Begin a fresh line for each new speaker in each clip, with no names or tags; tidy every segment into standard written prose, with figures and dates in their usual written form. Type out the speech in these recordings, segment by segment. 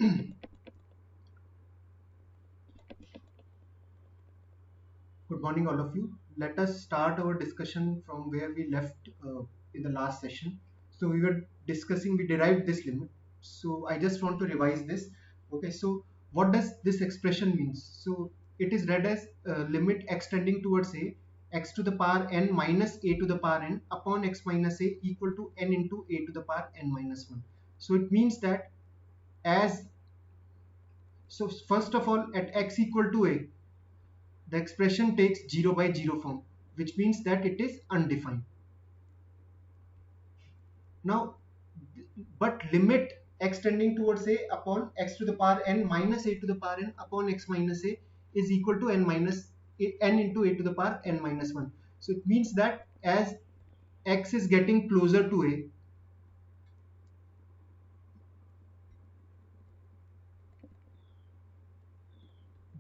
Good morning, all of you. Let us start our discussion from where we left in the last session. So we were discussing, we derived this limit. So I just want to revise this. Okay, so what does this expression means? So it is read as limit x tending towards a, x to the power n minus a to the power n upon x minus a equal to n into a to the power n minus 1. So it means that as, so first of all, at x equal to a, the expression takes 0 by 0 form, which means that it is undefined. Now, but limit x tending towards a upon x to the power n minus a to the power n upon x minus a is equal to n minus n into a to the power n minus 1. So it means that as x is getting closer to a,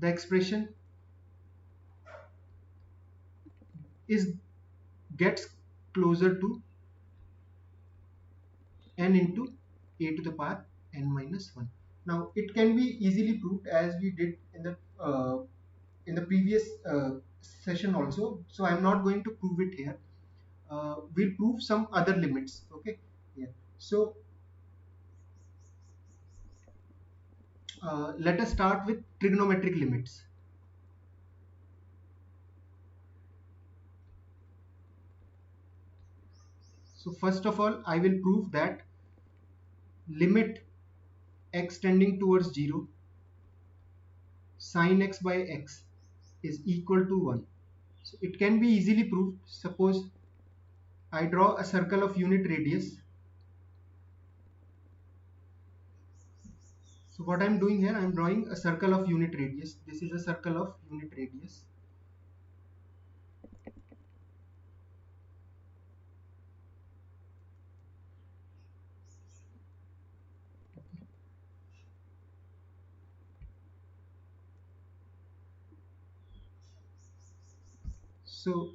the expression is gets closer to n into a to the power n minus 1. Now it can be easily proved as we did in the previous session also. So I'm not going to prove it here. We'll prove some other limits. Okay. Yeah. So let us start with trigonometric limits. So first of all, I will prove that limit x tending towards 0 sin x by x is equal to 1. So it can be easily proved. Suppose I draw a circle of unit radius. So what I'm doing here, I'm drawing a circle of unit radius. This is a circle of unit radius. So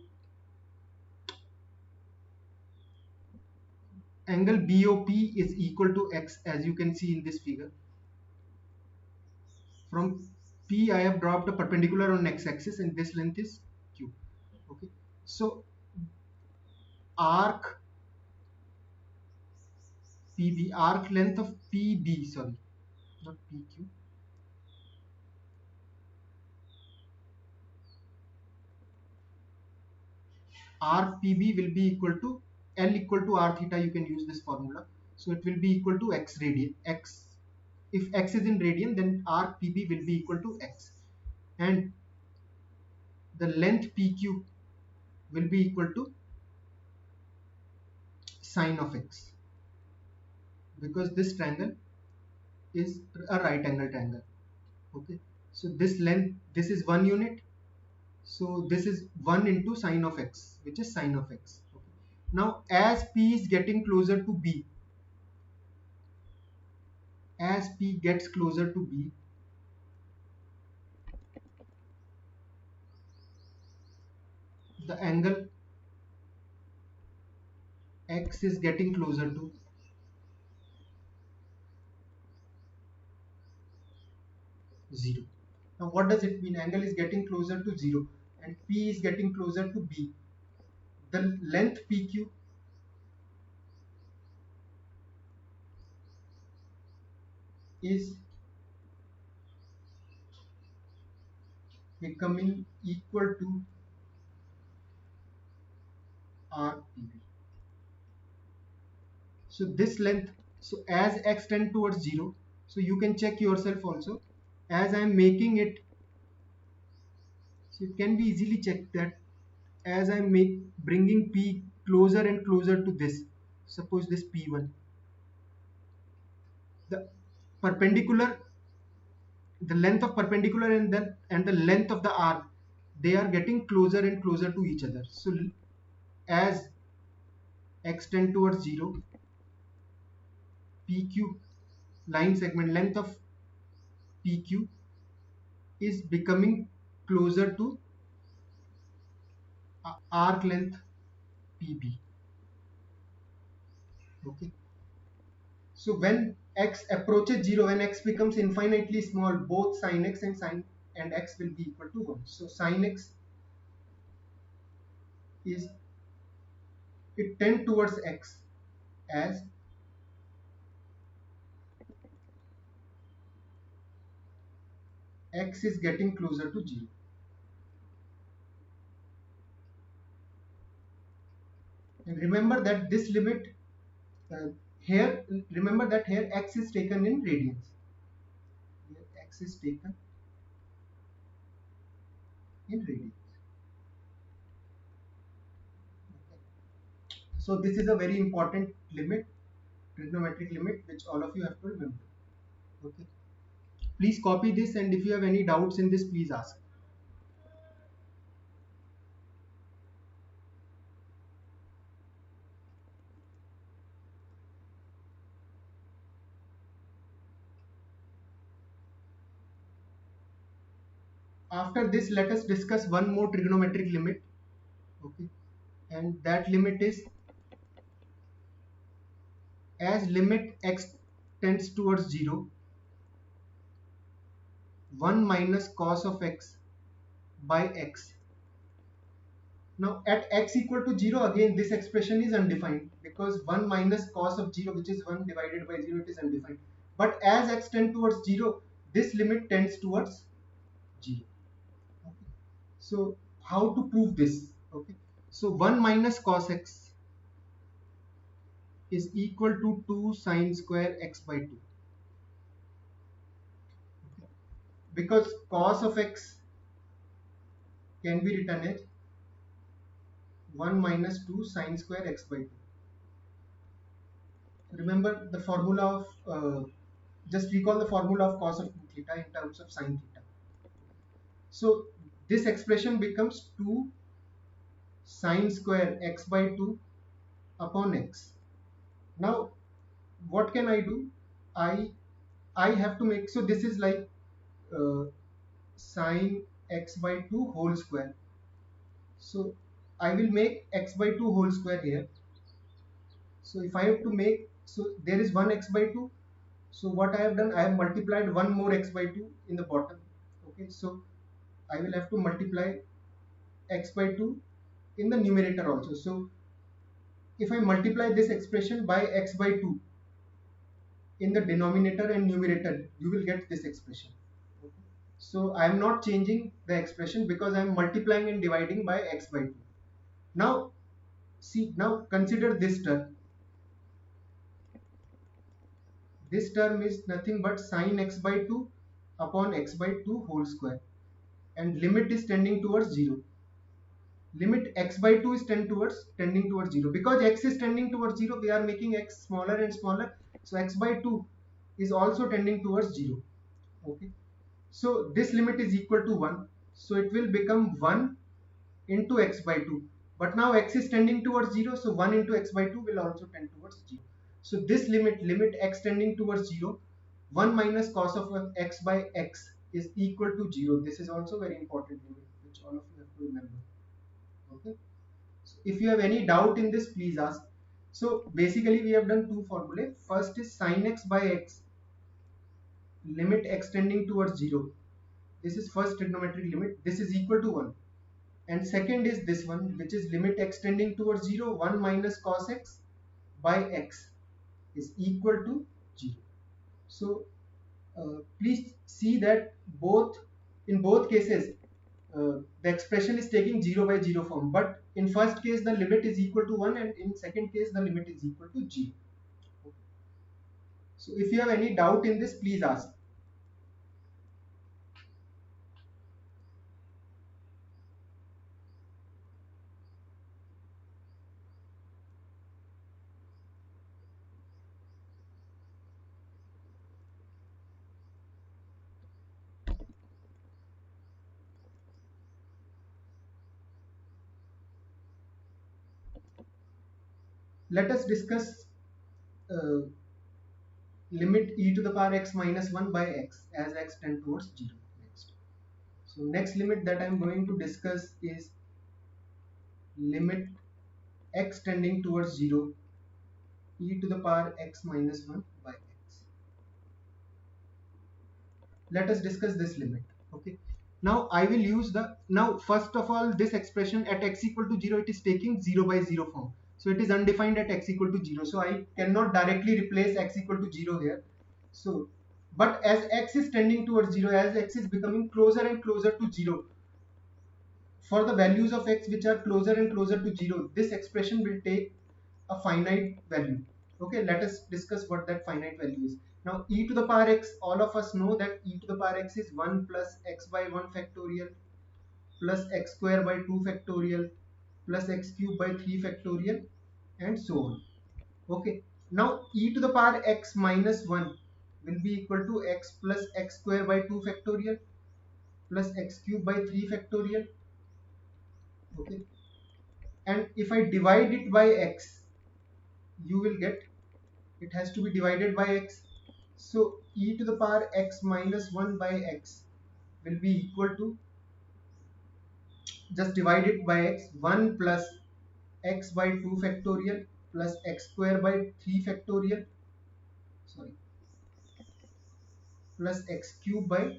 angle BOP is equal to x, as you can see in this figure. From P I have dropped a perpendicular on x-axis and this length is Q. Okay. So arc PB, arc length of PB, sorry, not PQ. Arc PB will be equal to L equal to R theta. You can use this formula. So it will be equal to x radian. X, if x is in radian, then arc PB will be equal to x, and the length PQ will be equal to sine of x, because this triangle is a right angle triangle. Okay, so this length, this is 1 unit, so this is 1 into sine of x, which is sine of x. Okay. Now as P is getting closer to B, as P gets closer to B, the angle x is getting closer to 0. Now what does it mean? Angle is getting closer to 0 and P is getting closer to B. The length PQ is becoming equal to RPB. So this length, so as x tend towards 0, so you can check yourself also, as I am making it, so it can be easily checked that as I am bringing P closer and closer to this, suppose this P1, the perpendicular, the length of perpendicular and the length of the arc, they are getting closer and closer to each other. So as x tend towards 0, PQ line segment length of PQ is becoming closer to arc length PB. Okay. So when x approaches 0, when x becomes infinitely small, both sin x and sin and x will be equal to 1. So sin x is, it tend towards x as x is getting closer to 0. And remember that this limit uh, here, remember that here x is taken in radians. Here x is taken in radians. Okay. So this is a very important limit, trigonometric limit, which all of you have to remember. Okay. Please copy this, and if you have any doubts in this, please ask. After this, let us discuss one more trigonometric limit. Okay. And that limit is, as limit x tends towards 0, 1 minus cos of x by x. Now at x equal to 0, again this expression is undefined, because 1 minus cos of 0, which is 1 divided by 0, it is undefined. But as x tends towards 0, this limit tends towards 0. Okay. So how to prove this? Okay. So 1 minus cos x is equal to 2 sine square x by 2. Okay. Because cos of x can be written as 1 minus 2 sine square x by 2. Remember the formula of, just recall the formula of cos of 2 theta in terms of sine theta. So this expression becomes 2 sine square x by 2 upon x. Now what can I do? I have to make, so this is like sine x by 2 whole square. So I will make x by 2 whole square here. So if I have to make, so there is 1 x by 2. So what I have done, I have multiplied 1 more x by 2 in the bottom. Okay, so I will have to multiply x by 2 in the numerator also. So if I multiply this expression by x by 2 in the denominator and numerator, you will get this expression. Okay. So I am not changing the expression, because I am multiplying and dividing by x by 2. Now see, now consider this term. This term is nothing but sine x by 2 upon x by 2 whole square, and limit is tending towards 0. Limit x by 2 is tending towards 0. Because x is tending towards 0, we are making x smaller and smaller. So x by 2 is also tending towards 0. Okay. So this limit is equal to 1. So it will become 1 into x by 2. But now x is tending towards 0. So 1 into x by 2 will also tend towards 0. So this limit x tending towards 0, 1 minus cos of x by x is equal to 0. This is also very important limit, which all of you have to remember. Okay. So if you have any doubt in this, please ask. So basically we have done two formulae. First is sin x by x, limit x tending towards 0. This is first trigonometric limit. This is equal to 1. And second is this one, which is limit x tending towards 0, 1 minus cos x by x is equal to 0. So please see that in both cases the expression is taking 0 by 0 form, but in first case the limit is equal to 1, and in second case the limit is equal to 0. So if you have any doubt in this, please ask. Let us discuss uh, limit e to the power x minus 1 by x as x tends towards 0 next. So next limit that I am going to discuss is limit x tending towards 0, e to the power x minus 1 by x. let us discuss this limit. Okay, now I will use the, now first of all, this expression at x equal to 0, it is taking 0 by 0 form, so it is undefined at x equal to 0, so I cannot directly replace x equal to 0 here. So but as x is tending towards 0, as x is becoming closer and closer to 0, for the values of x which are closer and closer to 0, this expression will take a finite value. Okay, let us discuss what that finite value is. Now e to the power x, all of us know that e to the power x is 1 plus x by 1 factorial plus x square by 2 factorial plus x cube by 3 factorial and so on. Okay, now e to the power x minus 1 will be equal to x plus x square by 2 factorial plus x cube by 3 factorial. Okay, and if I divide it by x, you will get, it has to be divided by x, so e to the power x minus 1 by x will be equal to, just divide it by x, 1 plus x by 2 factorial plus x square by 3 factorial, sorry, plus x cube by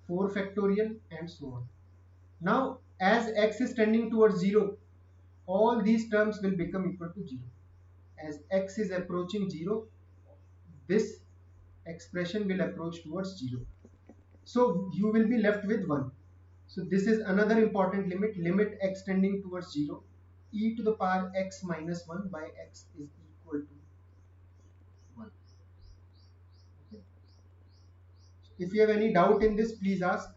4 factorial and so on. Now as x is tending towards 0, all these terms will become equal to 0. As x is approaching 0, this expression will approach towards 0. So you will be left with 1. So this is another important limit, limit x tending towards 0, e to the power x minus 1 by x is equal to 1. Okay. If you have any doubt in this, please ask.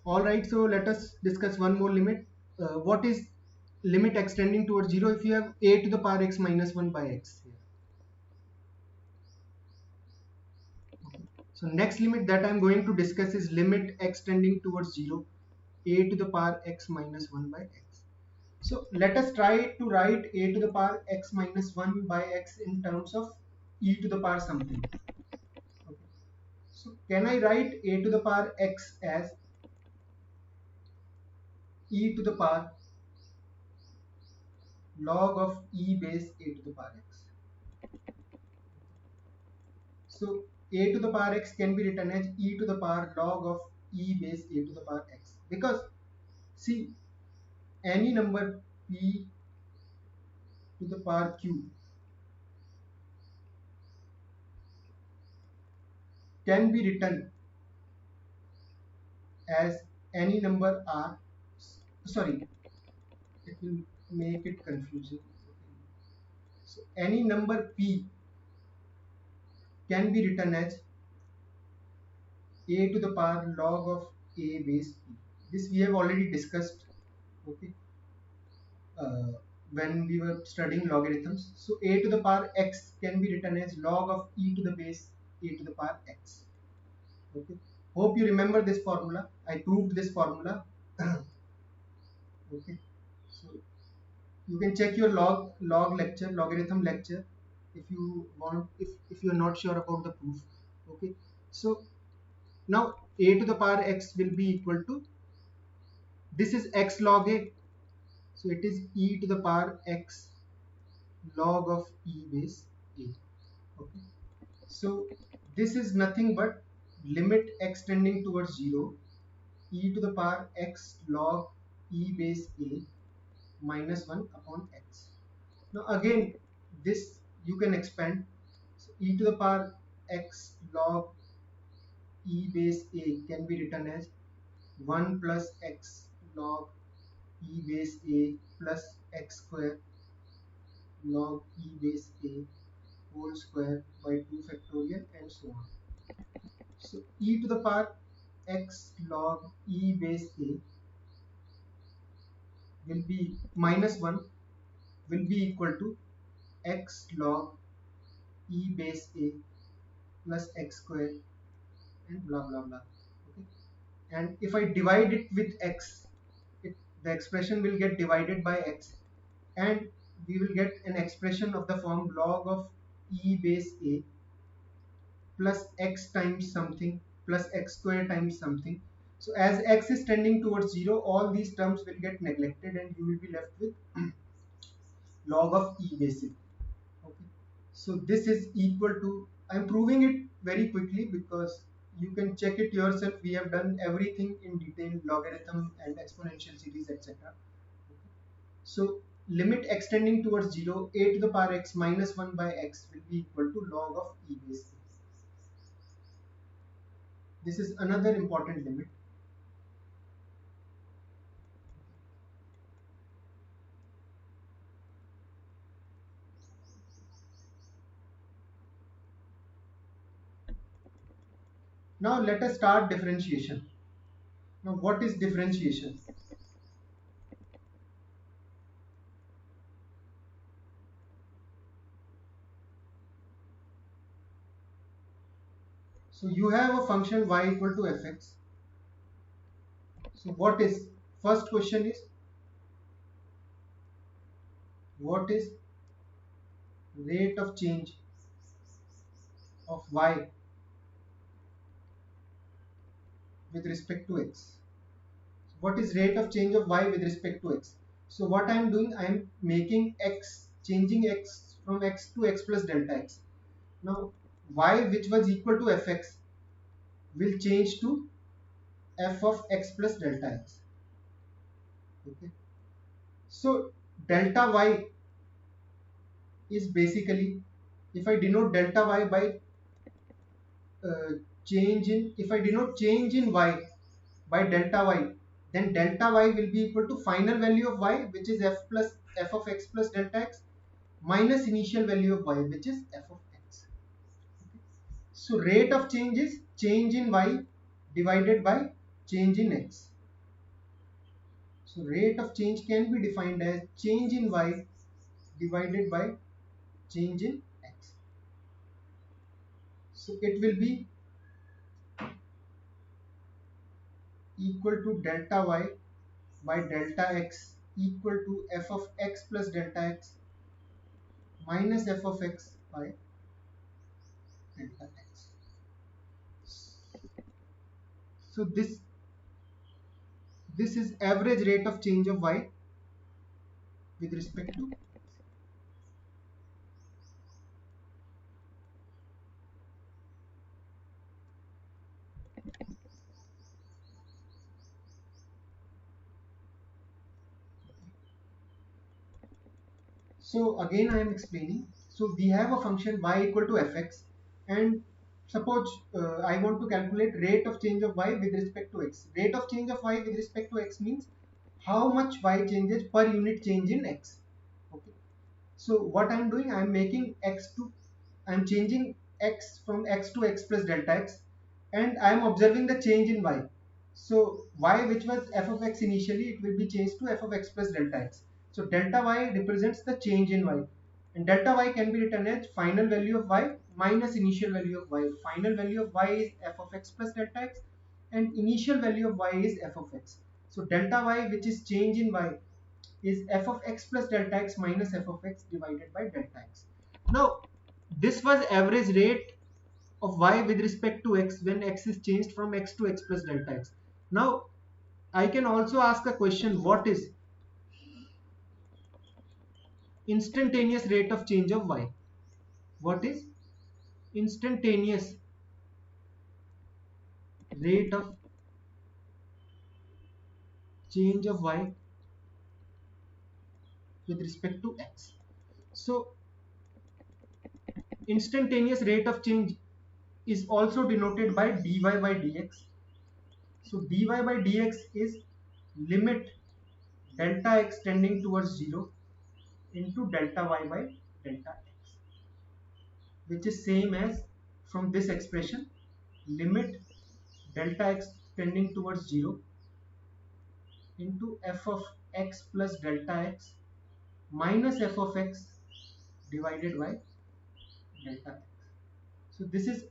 Alright, so let us discuss one more limit. What is limit extending towards 0 if you have a to the power x minus 1 by x here? Okay. So next limit that I am going to discuss is limit x tending towards 0, a to the power x minus 1 by x. So let us try to write a to the power x minus 1 by x in terms of e to the power something. Okay. So can I write a to the power x as e to the power log of e base a to the power x? So a to the power x can be written as e to the power log of e base a to the power x, because see, any number p to the power q can be written as any number r, sorry, it will make it confusing. So any number p can be written as a to the power log of a base p. This we have already discussed, okay, uh, when we were studying logarithms. So a to the power x can be written as log of e to the base a to the power x. Okay, hope you remember this formula. I proved this formula. Okay, so you can check your log lecture, logarithm lecture, if you want, if you are not sure about the proof. Okay, so now a to the power x will be equal to, this is x log a, so it is e to the power x log of e base a. Okay, so this is nothing but limit x tending towards 0, e to the power x log e base a minus 1 upon x. Now again, this you can expand. So e to the power x log e base a can be written as 1 plus x log e base a plus x square log e base a whole square by 2 factorial and so on. So e to the power x log e base a will be minus 1 will be equal to x log e base a plus x square and blah blah blah. Okay, and if I divide it with x, the expression will get divided by x, and we will get an expression of the form log of e base a plus x times something plus x square times something. So as x is tending towards 0, all these terms will get neglected and you will be left with log of e base a. Okay. So this is equal to, I'm proving it very quickly because you can check it yourself. We have done everything in detail, logarithm and exponential series, etc. So limit x tending towards 0, a to the power x minus 1 by x will be equal to log of e base a. This is another important limit. Now let us start differentiation. Now what is differentiation? So you have a function y equal to fx. So what is, first question is, what is rate of change of y with respect to x? What is rate of change of y with respect to x? So what I am doing, I am making x, changing x from x to x plus delta x. Now y which was equal to fx will change to f of x plus delta x. Okay. So delta y is basically, if I denote delta y by change in, if I denote change in y by delta y, then delta y will be equal to final value of y, which is f of x plus delta x, minus initial value of y, which is f of x. So rate of change is change in y divided by change in x. So rate of change can be defined as change in y divided by change in x. So it will be equal to delta y by delta x equal to f of x plus delta x minus f of x by delta x. So this is average rate of change of y with respect to. So again I am explaining. So we have a function y equal to fx, and suppose I want to calculate rate of change of y with respect to x. Rate of change of y with respect to x means how much y changes per unit change in x. Okay. So what I am doing, I am making x to, I am changing x from x to x plus delta x, and I am observing the change in y. So y which was f of x initially, it will be changed to f of x plus delta x. So delta y represents the change in y, and delta y can be written as final value of y minus initial value of y. Final value of y is f of x plus delta x, and initial value of y is f of x. So delta y, which is change in y, is f of x plus delta x minus f of x divided by delta x. Now this was average rate of y with respect to x when x is changed from x to x plus delta x. Now I can also ask a question, what is instantaneous rate of change of y? What is instantaneous rate of change of y with respect to x? So instantaneous rate of change is also denoted by dy by dx. So dy by dx is limit delta x tending towards 0 into delta y by delta x, which is same as from this expression, limit delta x tending towards 0 into f of x plus delta x minus f of x divided by delta x. So this is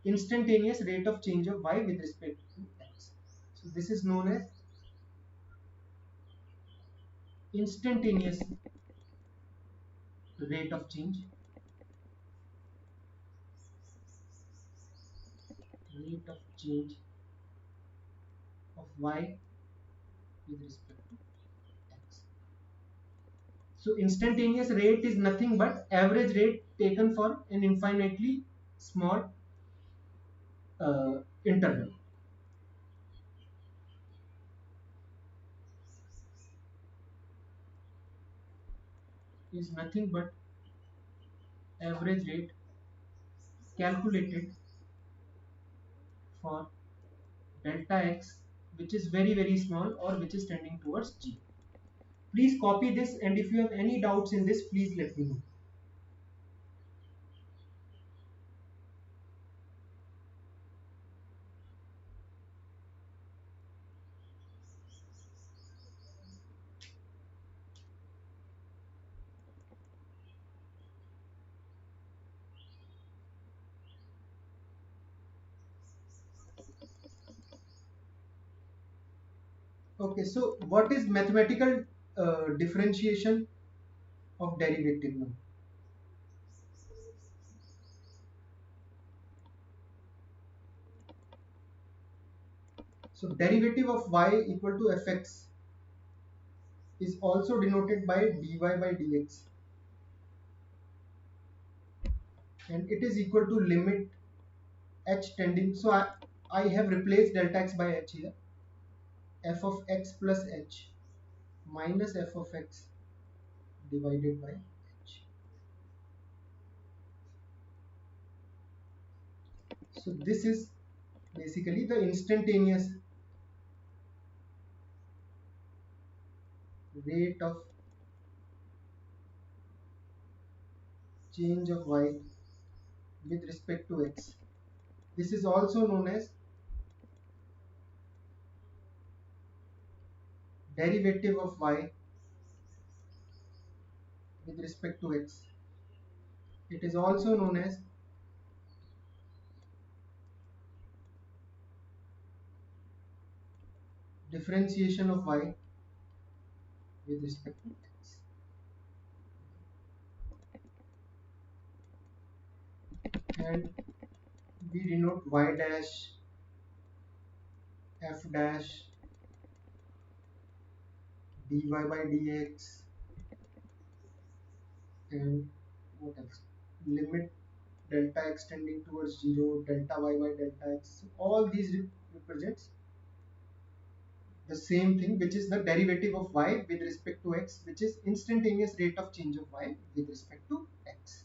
instantaneous rate of change of y with respect to x. So this is known as instantaneous rate of change rate of change of y with respect to x. So instantaneous rate is nothing but average rate taken for an infinitely small interval. Is nothing but average rate calculated for delta x, which is very small or which is tending towards g. Please copy this, and if you have any doubts in this, please let me know. Okay, so what is mathematical differentiation of derivative now? So derivative of y equal to fx is also denoted by dy by dx, and it is equal to limit h tending. So I have replaced delta x by h here. F of x plus h minus f of x divided by h. So this is basically the instantaneous rate of change of y with respect to x. This is also known as derivative of y with respect to x. It is also known as differentiation of y with respect to x. And we denote y dash, f dash, dy by dx, and what else? Limit delta x tending towards 0, delta y by delta x. So all these represents the same thing, which is the derivative of y with respect to x, which is instantaneous rate of change of y with respect to x.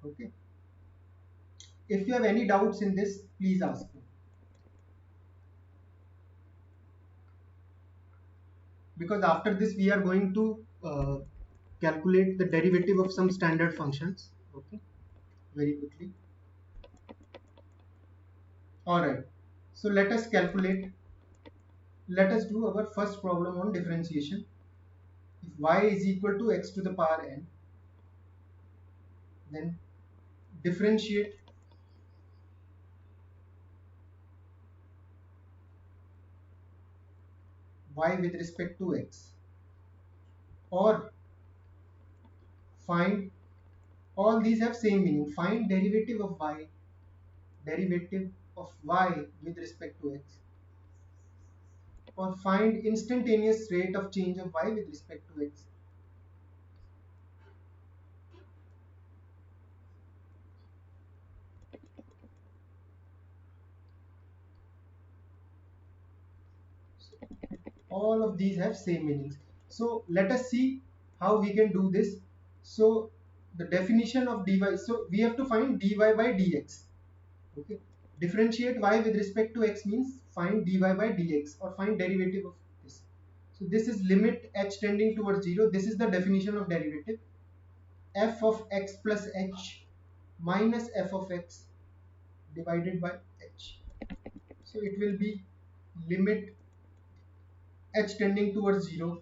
Okay. If you have any doubts in this, please ask me. Because after this we are going to calculate the derivative of some standard functions. Okay, very quickly. Alright, so let us calculate. Let us do our first problem on differentiation. If y is equal to x to the power n, then differentiate y with respect to x, or find, all these have same meaning, find derivative of y with respect to x, or find instantaneous rate of change of y with respect to x. All of these have same meanings. So let us see how we can do this. So the definition of dy, so we have to find dy by dx. Okay, differentiate y with respect to x means find dy by dx, or find derivative of this. So this is limit h tending towards 0. This is the definition of derivative. F of x plus h minus f of x divided by h. So it will be limit h tending towards 0,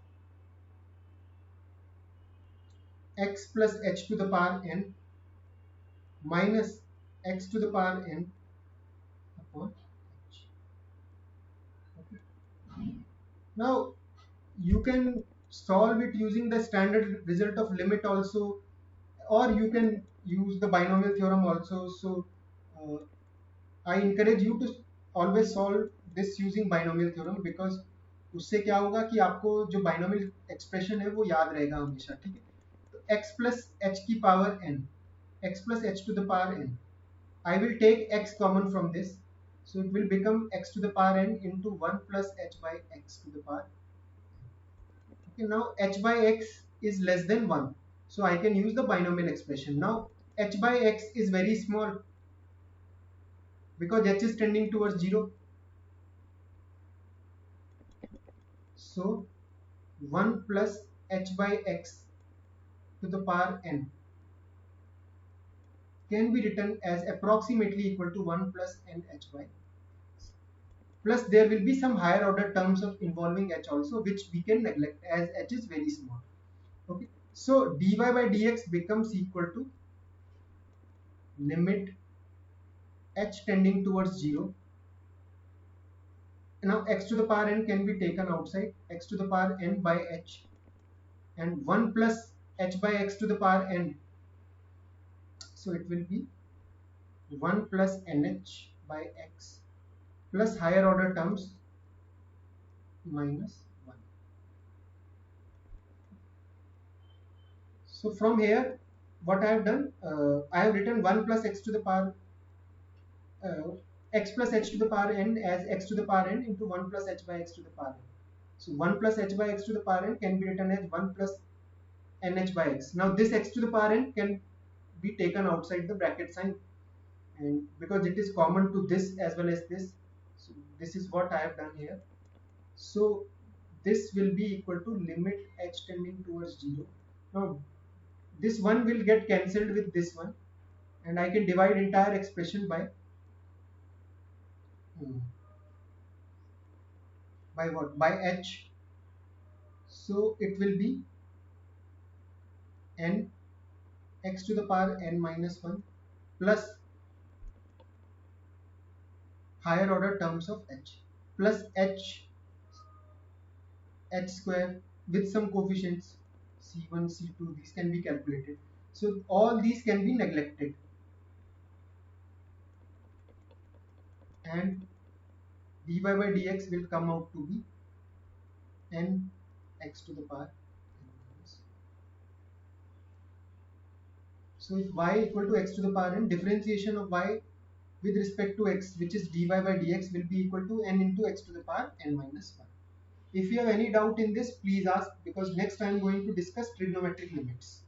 x plus h to the power n minus x to the power n upon h. Okay. Now you can solve it using the standard result of limit also, or you can use the binomial theorem also. So I encourage you to always solve this using binomial theorem, because उससे क्या होगा कि आपको जो binomial expression है वो याद रहेगा हमेशा, ठीक है. तो x plus h की power n, x plus h to the power n, I will take x common from this, so it will become x to the power n into 1 plus h by x to the power. Okay, now h by x is less than 1, so I can use the binomial expression. Now h by x is very small because h is tending towards 0. So 1 plus h by x to the power n can be written as approximately equal to 1 plus n h by. Plus there will be some higher order terms of involving h also, which we can neglect as h is very small. Okay, so dy by dx becomes equal to limit h tending towards 0. Now x to the power n can be taken outside, x to the power n by h, and 1 plus h by x to the power n, so it will be 1 plus nh by x plus higher order terms minus 1. So from here what I have done, I have written 1 plus x to the power uh, x plus h to the power n as x to the power n into 1 plus h by x to the power n. So 1 plus h by x to the power n can be written as 1 plus nh by x. Now this x to the power n can be taken outside the bracket sign, and because it is common to this as well as this, so this is what I have done here. So this will be equal to limit h tending towards 0. Now this one will get cancelled with this one, and I can divide entire expression by what? By h. So it will be n x to the power n minus 1 plus higher order terms of h plus h square with some coefficients c1 c2, these can be calculated, so all these can be neglected, and dy by dx will come out to be n x to the power n minus. So if y equal to x to the power n, differentiation of y with respect to x, which is dy by dx, will be equal to n into x to the power n minus 1. If you have any doubt in this, please ask, because next I am going to discuss trigonometric limits.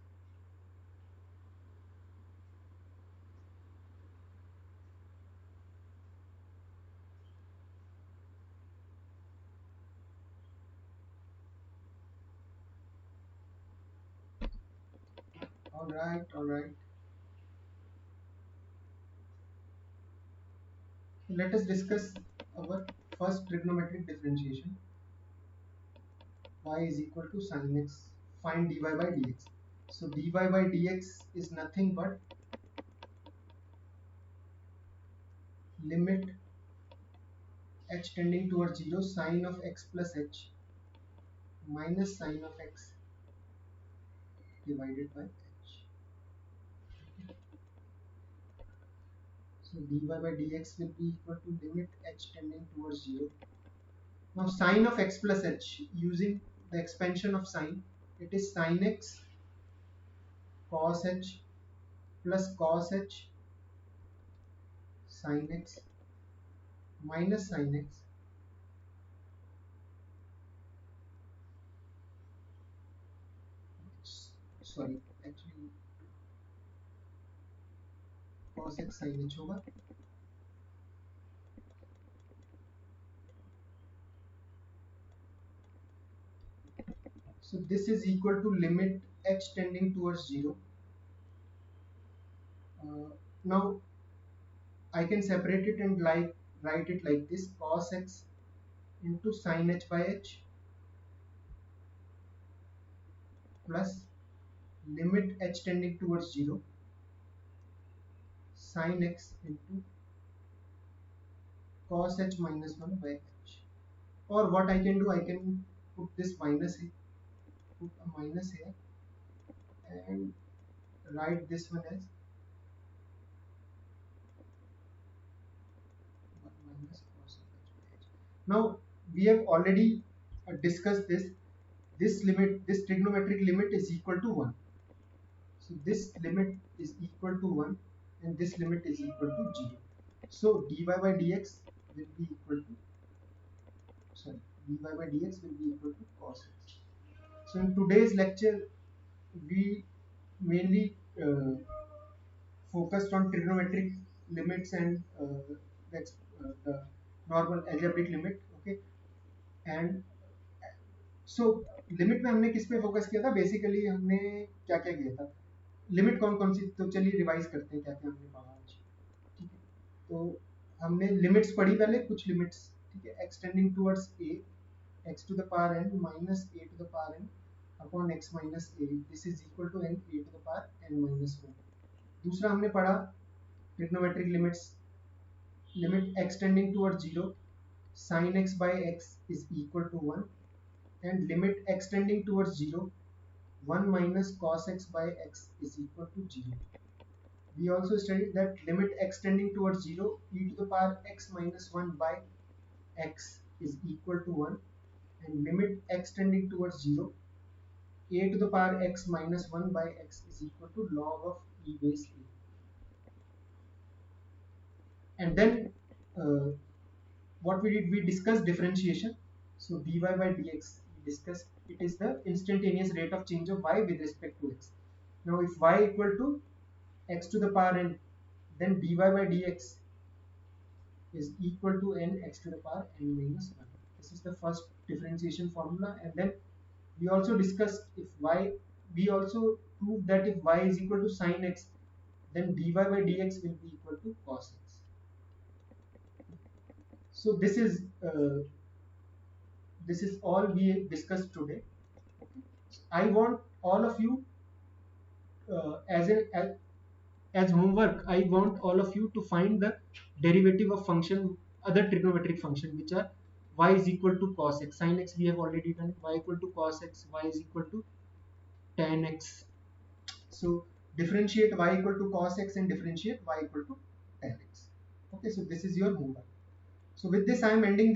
Alright, alright. Let us discuss our first trigonometric differentiation. Y is equal to sin x. Find dy by dx. So dy by dx is nothing but limit h tending towards 0 sine of x plus h minus sine of x divided by h. So dy by dx will be equal to limit h tending towards 0. Now sine of x plus h, using the expansion of sine, it is sin x cos h plus cos h sin x minus sin x sorry, actually cos x sin h होगा. So this is equal to limit h tending towards 0. Now I can separate it and write it like this: cos x into sin h by h plus limit h tending towards 0 sin x into cos h minus 1 by h. Or what I can do, I can put this minus here, put a minus here, and write this one as Now we have already discussed this. This limit, this trigonometric limit is equal to 1. So this limit is equal to 1 and this limit is equal to 0. So dy by dx will be equal to, sorry, dy by dx will be equal to cos x. So in today's lecture, we mainly focused on trigonometric limits and the normal algebraic limit. Okay, and so limit में हमने किस पे focus किया था, basically हमने क्या क्या किया था, लिमिट कौन कौन सी, तो चलिए रिवाइज करते हैं क्या क्या हमने पढ़ा आज। ठीक है, तो हमने लिमिट्स पढ़ी पहले, कुछ लिमिट्स। ठीक है, extending towards a x to the power n minus a to the power n upon x minus a, this is equal to n a to the power n minus one. दूसरा हमने पढ़ा trigonometric limits, limit extending towards zero sin x by x is equal to 1, and limit extending towards 0, 1 minus cos x by x is equal to 0. We also studied that limit extending towards 0, e to the power x minus 1 by x is equal to 1, and limit extending towards 0, a to the power x minus 1 by x is equal to log of e base a. And then what we did, we discussed differentiation. So dy by dx, we discussed it is the instantaneous rate of change of y with respect to x. Now if y equal to x to the power n, then dy by dx is equal to n x to the power n minus 1. This is the first differentiation formula. And then we also discussed if y, we also proved that if y is equal to sin x, then dy by dx will be equal to cos x. So this is all we discussed today. I want all of you as homework. I want all of you to find the derivative of function, other trigonometric function, which are y is equal to cos x, sin x we have already done, y equal to cos x, y is equal to tan x. So differentiate y equal to cos x and differentiate y equal to tan x. Okay, so this is your homework. So with this I am ending